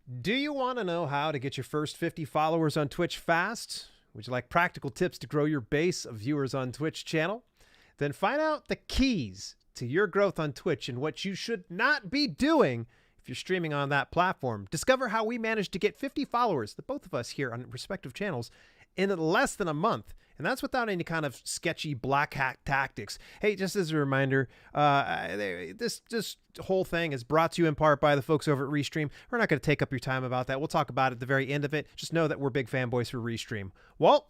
Do you want to know how to get your first 50 followers on Twitch fast? Would you like practical tips to grow your base of viewers on Twitch channel? Then find out the keys to your growth on Twitch and what you should not be doing if you're streaming on that platform. Discover how we managed to get 50 followers, the both of us here on respective channels, in less than a month. And that's without any kind of sketchy black hat tactics. Hey, just as a reminder, this whole thing is brought to you in part by the folks over at Restream. We're not going to take up your time about that. We'll talk about it at the very end of it. Just know that we're big fanboys for Restream. Walt?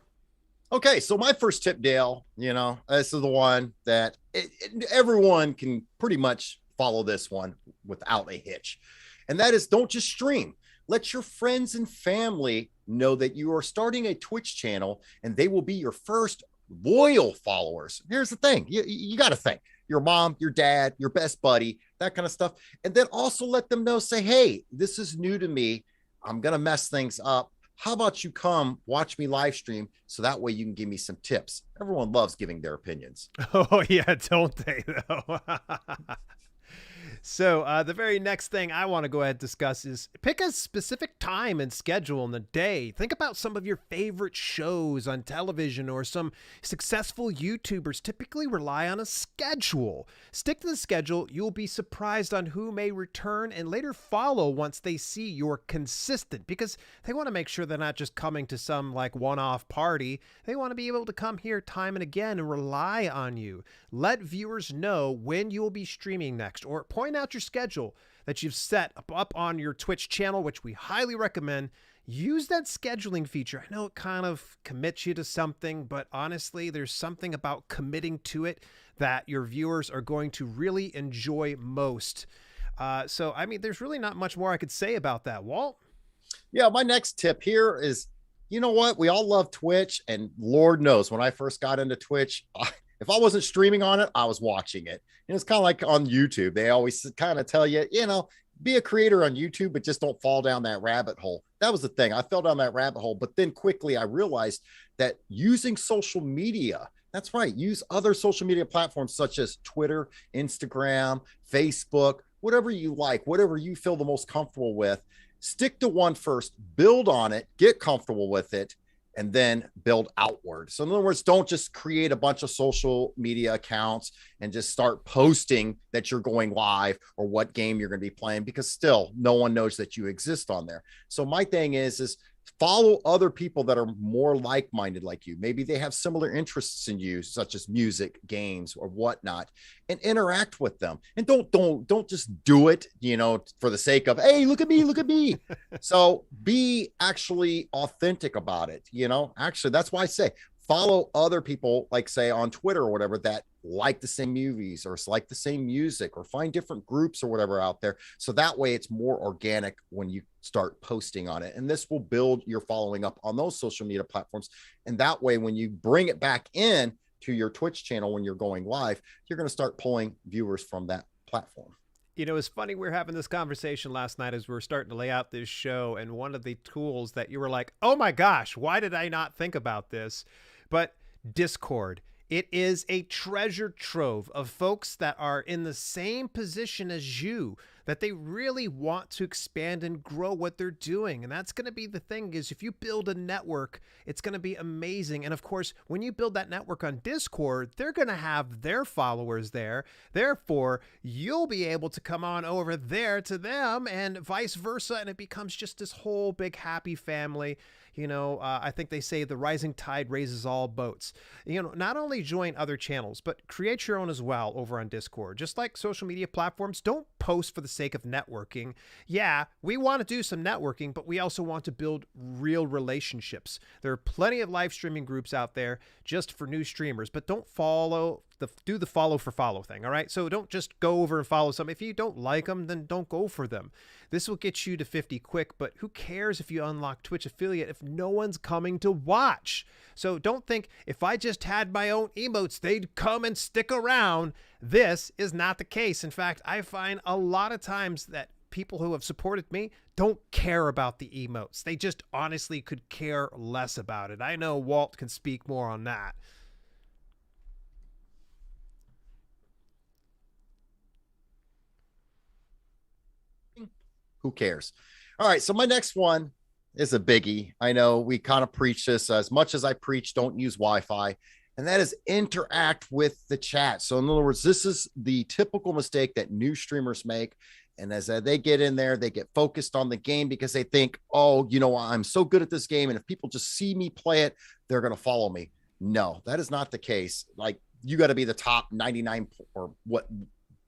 Okay, so my first tip, Dale, this is the one that everyone can pretty much follow this one without a hitch. And that is, don't just stream. Let your friends and family know that you are starting a Twitch channel and they will be your first loyal followers. Here's the thing. You got to think your mom, your dad, your best buddy, that kind of stuff. And then also let them know, say, hey, this is new to me. I'm going to mess things up. How about you come watch me live stream so that way you can give me some tips? Everyone loves giving their opinions. Oh, yeah, don't they, though? So the very next thing I want to go ahead and discuss is pick a specific time and schedule in the day. Think about some of your favorite shows on television, or some successful YouTubers typically rely on a schedule. Stick to the schedule. You'll be surprised on who may return and later follow once they see you're consistent, because they want to make sure they're not just coming to some like one-off party. They want to be able to come here time and again and rely on you. Let viewers know when you will be streaming next, or point out your schedule that you've set up on your Twitch channel, which we highly recommend. Use that scheduling feature. I know it kind of commits you to something, but honestly, there's something about committing to it that your viewers are going to really enjoy most. So, I mean, there's really not much more I could say about that. Walt? Yeah, my next tip here is, you know what? We all love Twitch, and Lord knows when I first got into Twitch, if I wasn't streaming on it, I was watching it. And it's kind of like on YouTube. They always kind of tell you, be a creator on YouTube, but just don't fall down that rabbit hole. That was the thing. I fell down that rabbit hole, but then quickly I realized that using social media, that's right, use other social media platforms such as Twitter, Instagram, Facebook, whatever you like, whatever you feel the most comfortable with. Stick to one first, build on it, get comfortable with it, and then build outward. So in other words, don't just create a bunch of social media accounts and just start posting that you're going live or what game you're going to be playing, because still no one knows that you exist on there. So my thing is follow other people that are more like-minded like you. Maybe they have similar interests in you, such as music, games, or whatnot, and interact with them. And don't just do it, for the sake of, hey, look at me, look at me. So be actually authentic about it. Actually, that's why I say follow other people, like say on Twitter or whatever, that like the same movies or like the same music, or find different groups or whatever out there. So that way it's more organic when you start posting on it. And this will build your following up on those social media platforms. And that way, when you bring it back in to your Twitch channel, when you're going live, you're going to start pulling viewers from that platform. It's funny, we were having this conversation last night as we were starting to lay out this show, and one of the tools that you were like, oh my gosh, why did I not think about this? But Discord. It is a treasure trove of folks that are in the same position as you, that they really want to expand and grow what they're doing. And that's going to be the thing, is if you build a network, it's going to be amazing. And of course, when you build that network on Discord, they're going to have their followers there. Therefore, you'll be able to come on over there to them and vice versa. And it becomes just this whole big happy family. I think they say the rising tide raises all boats. Not only join other channels, but create your own as well over on Discord. Just like social media platforms, don't post for the sake of networking. Yeah, we want to do some networking, but we also want to build real relationships. There are plenty of live streaming groups out there just for new streamers, but don't do the follow for follow thing. All right. So don't just go over and follow some. If you don't like them, then don't go for them. This will get you to 50 quick, but who cares if you unlock Twitch affiliate if no one's coming to watch? So don't think if I just had my own emotes, they'd come and stick around. This is not the case. In fact, I find a lot of times that people who have supported me don't care about the emotes. They just honestly could care less about it. I know Walt can speak more on that. Who cares? All right. So my next one is a biggie. I know we kind of preach this as much as I preach, don't use Wi-Fi, and that is interact with the chat. So in other words, this is the typical mistake that new streamers make. And as they get in there, they get focused on the game because they think, oh, I'm so good at this game. And if people just see me play it, they're going to follow me. No, that is not the case. Like, you got to be the top 99 or what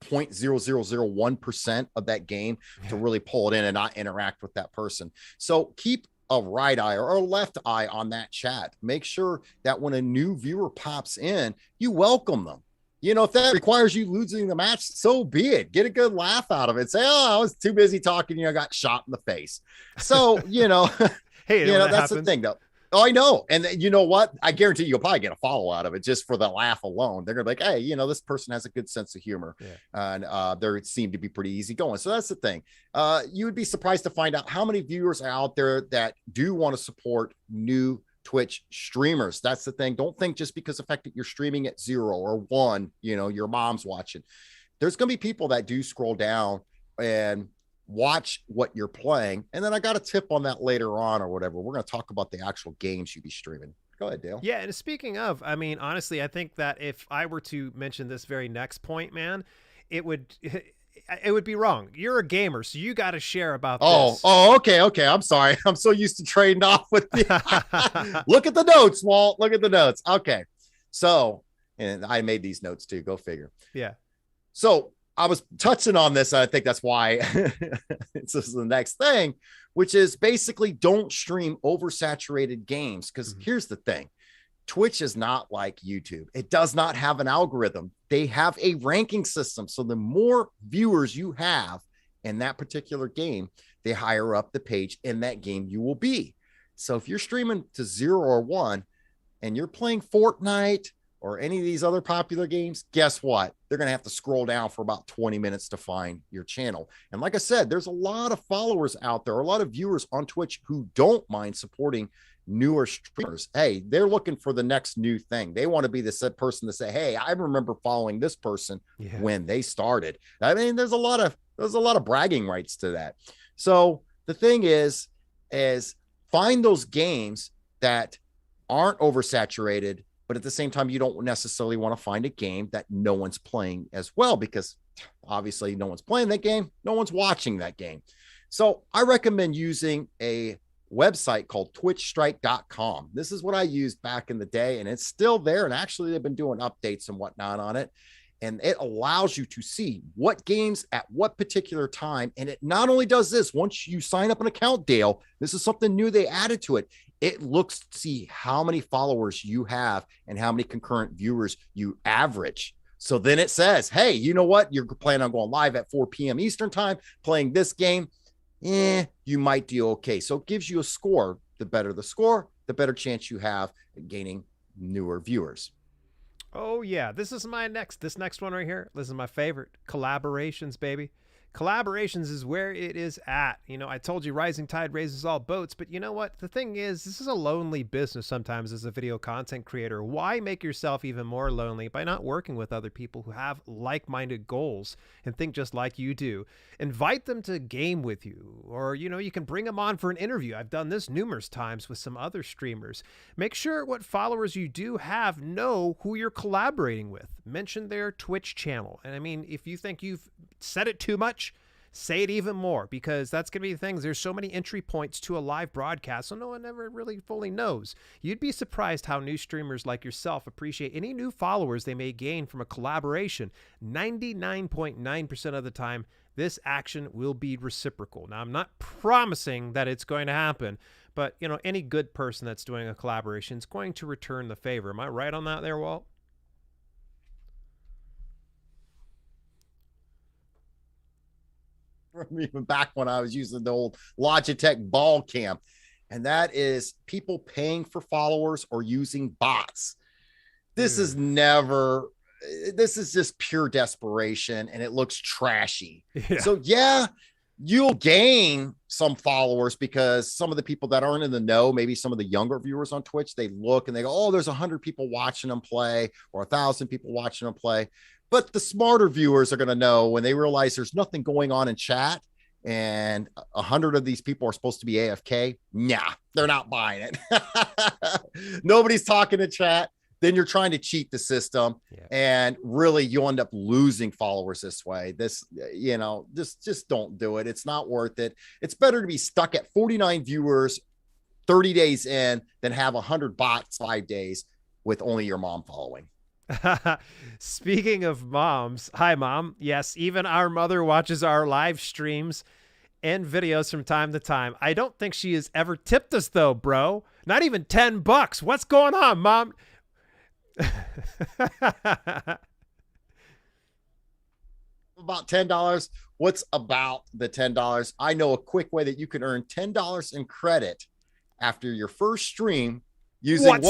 0.0001% of that game to really pull it in and not interact with that person. So keep a right eye or a left eye on that chat. Make sure that when a new viewer pops in, you welcome them. If that requires you losing the match, so be it. Get a good laugh out of it. Say, oh, I was too busy talking. I got shot in the face. So, Hey, that's happens. the thing, though. Oh, I know. And you know what? I guarantee you'll probably get a follow out of it just for the laugh alone. They're going to be like, hey, this person has a good sense of humor. Yeah. And they seem to be pretty easy going. So that's the thing. You would be surprised to find out how many viewers are out there that do want to support new Twitch streamers. That's the thing. Don't think just because the fact that you're streaming at 0 or 1, your mom's watching. There's going to be people that do scroll down and watch what you're playing. And then I got a tip on that later on or whatever. We're going to talk about the actual games you be streaming. Go ahead, Dale. Yeah. And speaking of, honestly, I think that if I were to mention this very next point, man, it would be wrong. You're a gamer, so you got to share about this. Okay. I'm sorry. I'm so used to trading off with the look at the notes, Walt. Look at the notes. Okay. So, and I made these notes too. Go figure. Yeah. So I was touching on this. And I think that's why this is the next thing, which is basically don't stream oversaturated games. Because here's the thing. Twitch is not like YouTube. It does not have an algorithm. They have a ranking system. So the more viewers you have in that particular game, the higher up the page in that game you will be. So if you're streaming to 0 or 1 and you're playing Fortnite or any of these other popular games, guess what? They're going to have to scroll down for about 20 minutes to find your channel. And like I said, there's a lot of followers out there, a lot of viewers on Twitch who don't mind supporting newer streamers. Hey, they're looking for the next new thing. They want to be the said person to say, hey, I remember following this person when they started. I mean, there's a lot of bragging rights to that. So the thing is find those games that aren't oversaturated, but at the same time, you don't necessarily want to find a game that no one's playing as well, because obviously no one's playing that game. No one's watching that game. So I recommend using a website called twitchstrike.com. This is what I used back in the day, and it's still there. And actually, they've been doing updates and whatnot on it. And it allows you to see what games at what particular time. And it not only does this, once you sign up an account, Dale, this is something new they added to it. It looks to see how many followers you have and how many concurrent viewers you average. So then it says, hey, you know what? You're planning on going live at 4 p.m. Eastern time, playing this game. You might do okay. So it gives you a score. The better the score, the better chance you have at gaining newer viewers. Oh yeah, this next one right here. This is my favorite. Collaborations, baby. Collaborations is where it is at. I told you rising tide raises all boats, but you know what? The thing is, this is a lonely business sometimes as a video content creator. Why make yourself even more lonely by not working with other people who have like-minded goals and think just like you do? Invite them to game with you, or, you can bring them on for an interview. I've done this numerous times with some other streamers. Make sure what followers you do have know who you're collaborating with. Mention their Twitch channel. And if you think you've said it too much, say it even more, because that's going to be the things. There's so many entry points to a live broadcast, so no one ever really fully knows. You'd be surprised how new streamers like yourself appreciate any new followers they may gain from a collaboration. 99.9% of the time, this action will be reciprocal. Now, I'm not promising that it's going to happen, but any good person that's doing a collaboration is going to return the favor. Am I right on that there, Walt? Even back when I was using the old Logitech ball cam, and that is people paying for followers or using bots. This is just pure desperation, and it looks trashy. So you'll gain some followers because some of the people that aren't in the know, maybe some of the younger viewers on Twitch, they look and they go, oh, there's 100 people watching them play or 1,000 people watching them play. But the smarter viewers are going to know when they realize there's nothing going on in chat and 100 of these people are supposed to be AFK. Nah, they're not buying it. Nobody's talking to chat. Then you're trying to cheat the system, and really you'll end up losing followers this way. This, just don't do it. It's not worth it. It's better to be stuck at 49 viewers 30 days in than have 100 bots 5 days with only your mom following. Speaking of moms, hi mom. Yes, even our mother watches our live streams and videos from time to time. I don't think she has ever tipped us though, bro. Not even $10. What's going on, mom? About $10. What's about the $10? I know a quick way that you can earn $10 in credit after your first stream using Using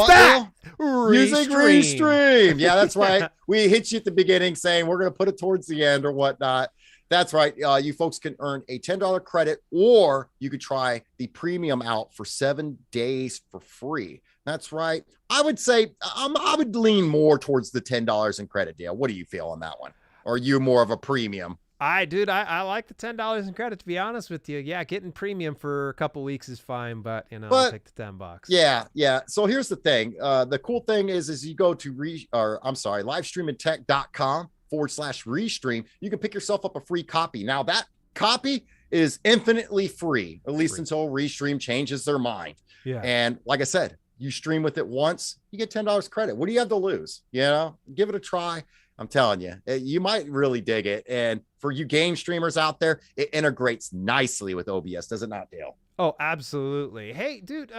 Restream. Yeah, that's right. We hit you at the beginning saying we're going to put it towards the end or whatnot. That's right. You folks can earn a $10 credit, or you could try the premium out for 7 days for free. That's right. I would say I would lean more towards the $10 in credit deal. What do you feel on that one? Or are you more of a premium? I like the $10 in credit, to be honest with you. Yeah, getting premium for a couple weeks is fine, but I'll take the $10. Yeah. So here's the thing. The cool thing is you go to livestreamingtech.com/restream. You can pick yourself up a free copy. Now that copy is infinitely free, at least until Restream changes their mind. Yeah. And like I said, you stream with it once, you get $10 credit. What do you have to lose? Give it a try. I'm telling you, you might really dig it. And for you game streamers out there, it integrates nicely with OBS, does it not, Dale? Oh, absolutely. Hey, dude,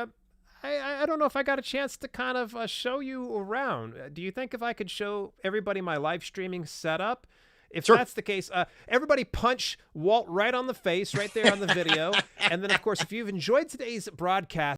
I don't know if I got a chance to kind of show you around. Do you think if I could show everybody my live streaming setup? If that's the case, everybody punch Walt right on the face right there on the video. And then, of course, if you've enjoyed today's broadcast,